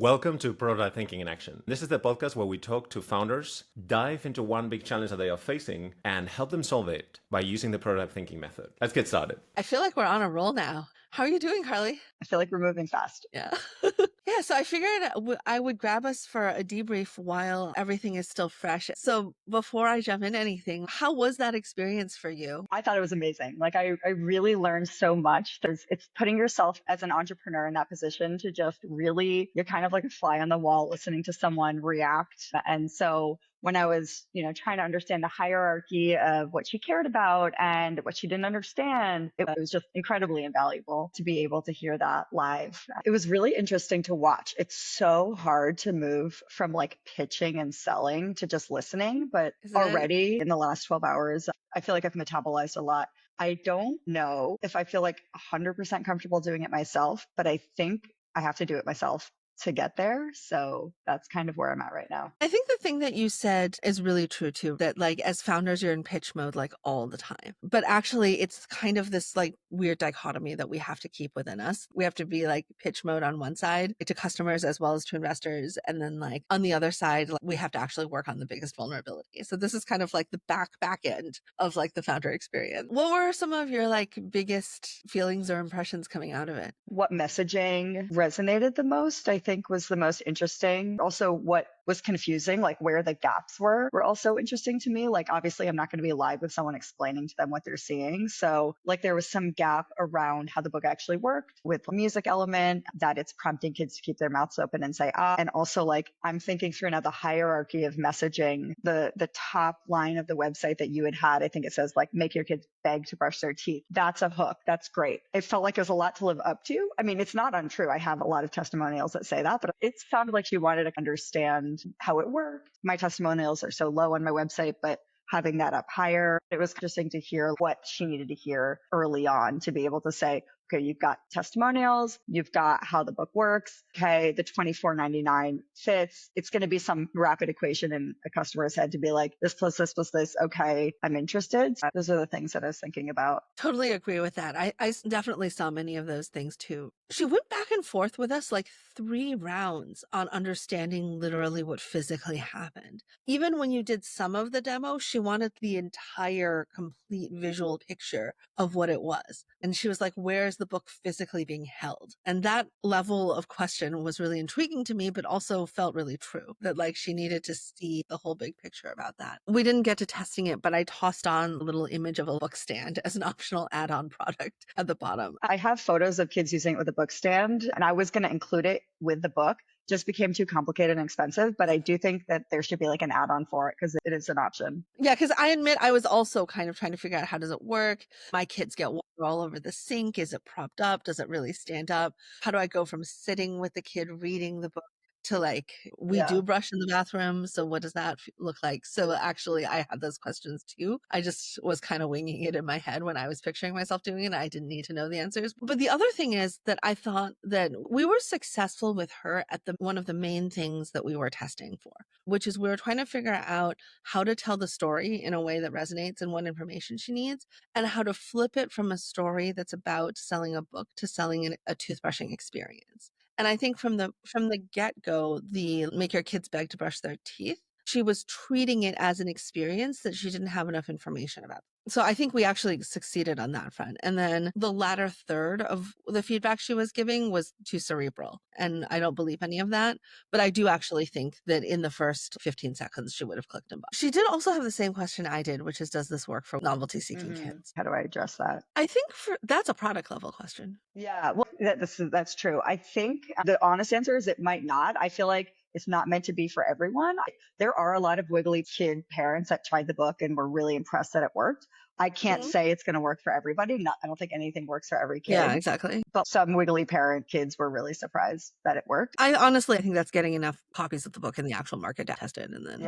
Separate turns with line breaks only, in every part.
Welcome to Prototype Thinking in Action. This is the podcast where we talk to founders, dive into one big challenge that they are facing, and help them solve it by using the prototype thinking method. Let's get started.
I feel like we're on a roll now. How are you doing, Carley?
I feel like we're moving fast.
Yeah. Yeah, so I figured I would grab us for a debrief while everything is still fresh. So before I jump into anything, how was that experience for you?
I thought it was amazing. Like I really learned so much. It's putting yourself as an entrepreneur in that position to just really, you're kind of like a fly on the wall listening to someone react. And so when I was, trying to understand the hierarchy of what she cared about and what she didn't understand, it was just incredibly invaluable to be able to hear that live. It was really interesting to watch. It's so hard to move from like pitching and selling to just listening, but already in the last 12 hours, I feel like I've metabolized a lot. I don't know if I feel like 100% comfortable doing it myself, but I think I have to do it myself to get there. So that's kind of where I'm at right now.
I think the thing that you said is really true too, that like as founders, you're in pitch mode like all the time. But actually it's kind of this like weird dichotomy that we have to keep within us. We have to be like pitch mode on one side to customers as well as to investors. And then like on the other side, we have to actually work on the biggest vulnerability. So this is kind of like the back end of like the founder experience. What were some of your like biggest feelings or impressions coming out of it?
What messaging resonated the most, I think was the most interesting. Also, what was confusing, like where the gaps were also interesting to me. Like, obviously, I'm not going to be live with someone explaining to them what they're seeing. So, like, there was some gap around how the book actually worked with the music element, that it's prompting kids to keep their mouths open and say, ah. And also, like, I'm thinking through now the hierarchy of messaging. The top line of the website that you had, I think it says, like, make your kids beg to brush their teeth. That's a hook. That's great. It felt like there's a lot to live up to. I mean, it's not untrue. I have a lot of testimonials that say that, but it sounded like she wanted to understand how it worked. My testimonials are so low on my website, but having that up higher, it was interesting to hear what she needed to hear early on to be able to say, okay, you've got testimonials, you've got how the book works. Okay, the $24.99 fits. It's going to be some rapid equation in a customer's head to be like, this plus this plus this. Okay, I'm interested. So those are the things that I was thinking about.
Totally agree with that. I definitely saw many of those things too. She went back and forth with us like 3 rounds on understanding literally what physically happened. Even when you did some of the demo, she wanted the entire complete visual picture of what it was. And she was like, where's the book physically being held? And that level of question was really intriguing to me, but also felt really true, that like she needed to see the whole big picture about that. We didn't get to testing it, but I tossed on a little image of a book stand as an optional add-on product at the bottom.
I have photos of kids using it with a book stand, and I was going to include it with the book. Just became too complicated and expensive, but I do think that there should be like an add-on for it because it is an option.
Yeah, because I admit I was also kind of trying to figure out how does it work. My kids get water all over the sink. Is it propped up? Does it really stand up? How do I go from sitting with the kid reading the book to like, we do brush in the bathroom. So what does that look like? So actually I had those questions too. I just was kind of winging it in my head when I was picturing myself doing it. I didn't need to know the answers. But the other thing is that I thought that we were successful with her at one of the main things that we were testing for, which is we were trying to figure out how to tell the story in a way that resonates and what information she needs, and how to flip it from a story that's about selling a book to selling a toothbrushing experience. And I think from the get-go, the make your kids beg to brush their teeth, she was treating it as an experience that she didn't have enough information about. So I think we actually succeeded on that front. And then the latter third of the feedback she was giving was too cerebral. And I don't believe any of that. But I do actually think that in the first 15 seconds, she would have clicked and bought. She did also have the same question I did, which is, does this work for novelty-seeking kids?
How do I address that?
I think that's a product level question.
Yeah, well, that's true. I think the honest answer is it might not. I feel like it's not meant to be for everyone. There are a lot of wiggly kid parents that tried the book and were really impressed that it worked. I can't say it's going to work for everybody. I don't think anything works for every kid.
Yeah, exactly.
But some wiggly parent kids were really surprised that it worked.
I honestly think that's getting enough copies of the book in the actual market to test it and then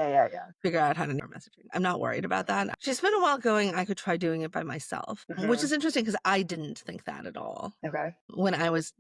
figure out how to do messaging. I'm not worried about that. She spent a while going, I could try doing it by myself, which is interesting because I didn't think that at all.
Okay.
When I was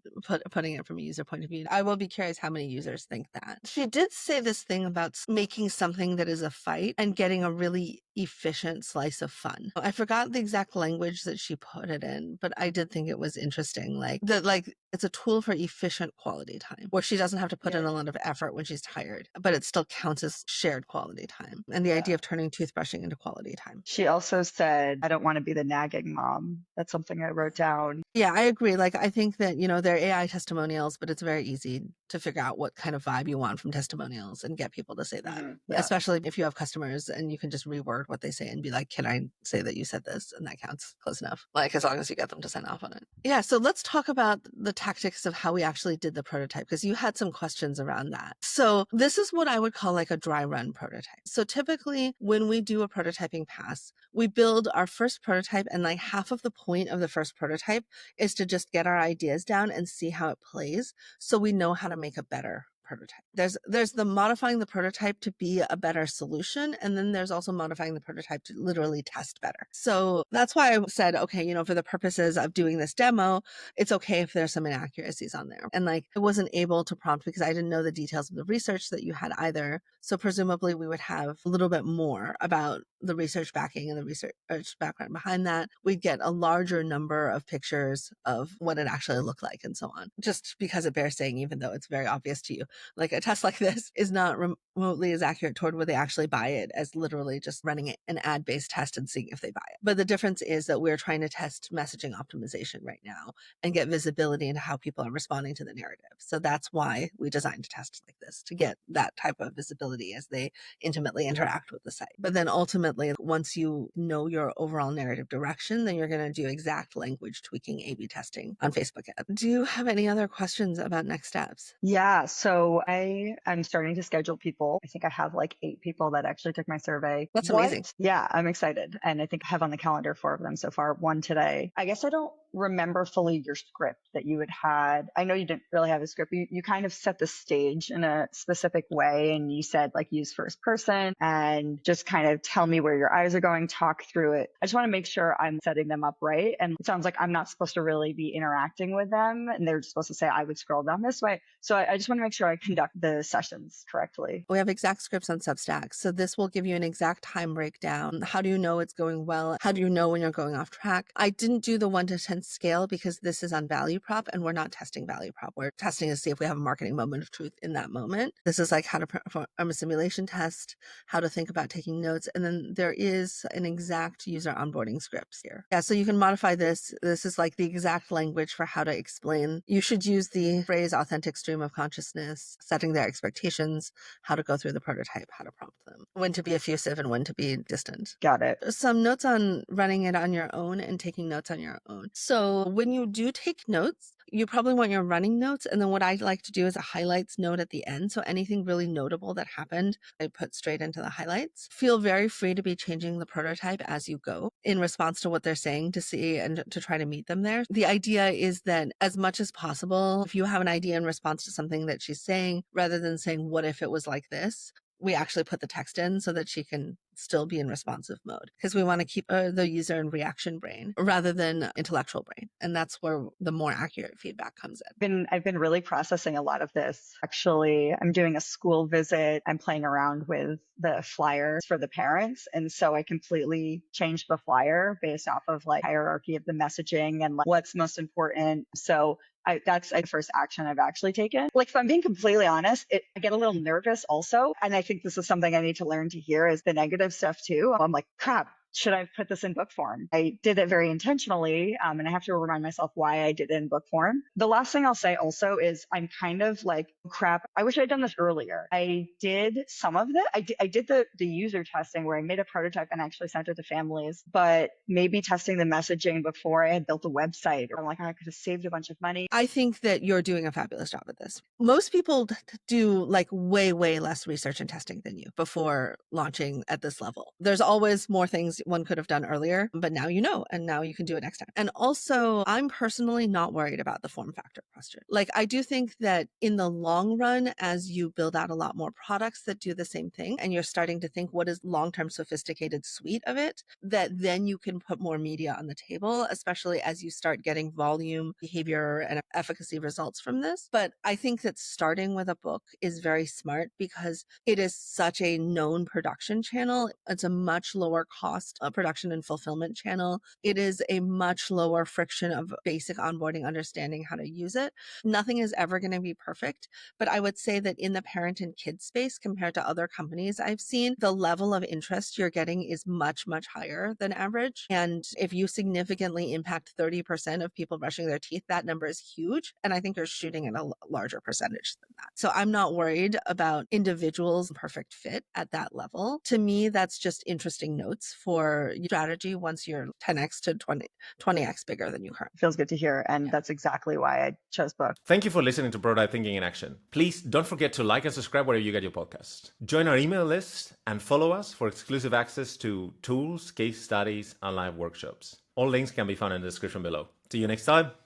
putting it from a user point of view, I will be curious how many users think that. She did say this thing about making something that is a fight and getting a really efficient slice of fun. I forgot the exact language that she put it in, but I did think it was interesting. Like that, like it's a tool for efficient quality time where she doesn't have to put in a lot of effort when she's tired, but it still counts as shared quality time. And the idea of turning toothbrushing into quality time.
She also said, I don't want to be the nagging mom. That's something I wrote down.
Yeah, I agree. Like, I think that, they're AI testimonials, but it's very easy to figure out what kind of vibe you want from testimonials and get people to say that, especially if you have customers and you can just reword what they say and be like, can I say that you said this? And that counts close enough. Like, as long as you get them to sign off on it. Yeah. So let's talk about the tactics of how we actually did the prototype, because you had some questions around that. So this is what I would call like a dry run prototype. So typically when we do a prototyping pass, we build our first prototype, and like half of the point of the first prototype is to just get our ideas down and see how it plays, so we know how to make a better prototype. There's the modifying the prototype to be a better solution, and then there's also modifying the prototype to literally test better. So that's why I said, okay, for the purposes of doing this demo, it's okay if there's some inaccuracies on there. And like, I wasn't able to prompt because I didn't know the details of the research that you had either. So presumably we would have a little bit more about the research backing and the research background behind that. We'd get a larger number of pictures of what it actually looked like and so on, just because it bears saying, even though it's very obvious to you, like a test like this is not remotely as accurate toward where they actually buy it as literally just running an ad-based test and seeing if they buy it. But the difference is that we're trying to test messaging optimization right now and get visibility into how people are responding to the narrative. So that's why we designed a test like this, to get that type of visibility as they intimately interact with the site. But then ultimately, once you know your overall narrative direction, then you're going to do exact language tweaking A/B testing on Facebook ads. Do you have any other questions about next steps?
Yeah, so I am starting to schedule people. I think I have like 8 people that actually took my survey.
That's amazing.
Yeah, I'm excited. And I think I have on the calendar 4 of them so far, 1 today. I guess I don't remember fully your script that you had. I know you didn't really have a script. You kind of set the stage in a specific way, and you said like use first person and just kind of tell me where your eyes are going, talk through it. I just want to make sure I'm setting them up right. And it sounds like I'm not supposed to really be interacting with them, and they're just supposed to say I would scroll down this way. So I just want to make sure I conduct the sessions correctly.
We have exact scripts on Substack. So this will give you an exact time breakdown. How do you know it's going well? How do you know when you're going off track? I didn't do the 1 to 10 scale because this is on value prop and we're not testing value prop. We're testing to see if we have a marketing moment of truth in that moment. This is like how to perform a simulation test, how to think about taking notes. And then there is an exact user onboarding scripts here. Yeah, so you can modify this. This is like the exact language for how to explain. You should use the phrase authentic stream of consciousness, setting their expectations, how to go through the prototype, how to prompt them, when to be effusive and when to be distant.
Got it.
Some notes on running it on your own and taking notes on your own. So when you do take notes, you probably want your running notes. And then what I like to do is a highlights note at the end. So anything really notable that happened, I put straight into the highlights. Feel very free to be changing the prototype as you go in response to what they're saying to see and to try to meet them there. The idea is that as much as possible, if you have an idea in response to something that she's saying, rather than saying, what if it was like this? We actually put the text in so that she can still be in responsive mode, because we want to keep the user in reaction brain rather than intellectual brain. And that's where the more accurate feedback comes in.
I've been really processing a lot of this. Actually, I'm doing a school visit. I'm playing around with the flyers for the parents. And so I completely changed the flyer based off of like hierarchy of the messaging and like what's most important. So that's the first action I've actually taken. Like, if I'm being completely honest, I get a little nervous also. And I think this is something I need to learn to hear, is the negative stuff too. I'm like, crap, should I put this in book form? I did it very intentionally, and I have to remind myself why I did it in book form. The last thing I'll say also is I'm kind of like, crap, I wish I'd done this earlier. I did some of it. I did the user testing where I made a prototype and actually sent it to families, but maybe testing the messaging before I had built a website. I'm like, I could have saved a bunch of money.
I think that you're doing a fabulous job at this. Most people do like way, way less research and testing than you before launching at this level. There's always more things things one could have done earlier, but now you know, and now you can do it next time. And also, I'm personally not worried about the form factor question. Like, I do think that in the long run, as you build out a lot more products that do the same thing, and you're starting to think what is long-term sophisticated suite of it, that then you can put more media on the table, especially as you start getting volume, behavior, and efficacy results from this. But I think that starting with a book is very smart because it is such a known production channel. It's a much lower cost production and fulfillment channel. It is a much lower friction of basic onboarding, understanding how to use it. Nothing is ever going to be perfect, but I would say that in the parent and kid space, compared to other companies I've seen, the level of interest you're getting is much, much higher than average. And if you significantly impact 30% of people brushing their teeth, that number is huge. And I think you're shooting at a larger percentage than that. So I'm not worried about individuals' perfect fit at that level. To me, that's just interesting notes for your strategy once you're 10x to 20x bigger than you currently.
Feels good to hear. And that's exactly why I chose book.
Thank you for listening to Prototype Thinking in Action. Please don't forget to like and subscribe wherever you get your podcast. Join our email list and follow us for exclusive access to tools, case studies, and live workshops. All links can be found in the description below. See you next time.